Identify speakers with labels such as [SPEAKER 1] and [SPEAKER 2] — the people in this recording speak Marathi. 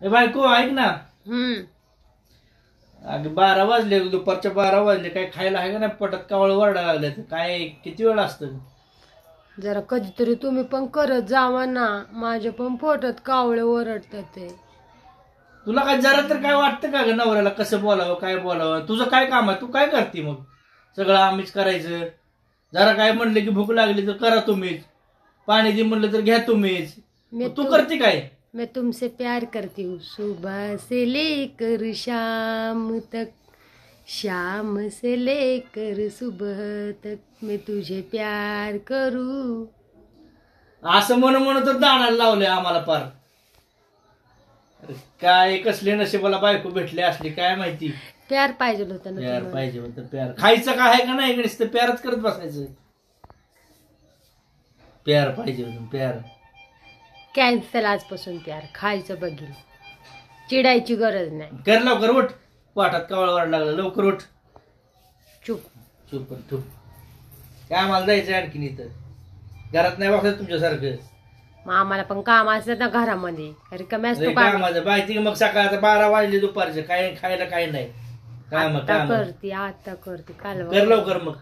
[SPEAKER 1] ए बायको ऐक ना. अगं 12 वाजले, दुपारच्या 12 वाजले. काय खायला आहे का नाही पोटात? कावळ वरडा लागले. काय किती वेळ असतं?
[SPEAKER 2] जरा कधीतरी तुम्ही पण करत जावा ना. माझ्या पण पोटात कावळे ओरडतात ते.
[SPEAKER 1] तुला काय जरा तर काय वाटतं का ग नवऱ्याला कसं बोलावं काय बोलावं? तुझं काय काम आहे? तू काय करते मग? सगळं आम्हीच करायचं. जरा काय म्हणलं की भूक लागली तर करा तुम्हीच, पाणी दे म्हणलं तर घ्या तुम्हीच. तू करते काय?
[SPEAKER 2] मैं तुमसे प्यार करती हूँ सुबह से लेकर शाम तक, शाम से लेकर सुबह तक मैं तुझे प्यार करूं.
[SPEAKER 1] असं म्हणून तर दाणाला लावलंय आम्हाला पार. अरे काय कसले नशिबाला बायको भेटले असली काय माहिती.
[SPEAKER 2] प्यार पाहिजे होतं ना
[SPEAKER 1] प्यार
[SPEAKER 2] तुम्हाला.
[SPEAKER 1] पाहिजे होतं. प्यार खायचं काय आहे का नाही गणेश? तर प्यारच करत बसायचं. प्यार पाहिजे होतं प्यार.
[SPEAKER 2] कॅन्सल आजपासून प्यार. खायचं बघील, चिडायची गरज नाही.
[SPEAKER 1] कर लवकर उठ, वाटात कावळ वाढ लागलं. लवकर उठ.
[SPEAKER 2] चुप
[SPEAKER 1] चुप चुप. काय आम्हाला जायचं आणखीन? इथं घरात नाही बघत तुमच्यासारखं.
[SPEAKER 2] मग आम्हाला पण काम असतं ना घरामध्ये. रिकाम्या असतो का?
[SPEAKER 1] कामाचं माहिती मग सकाळचं 12 वाजले दुपारचे काय खायला काय नाही. काम
[SPEAKER 2] आता करते काल
[SPEAKER 1] कर लवकर मग.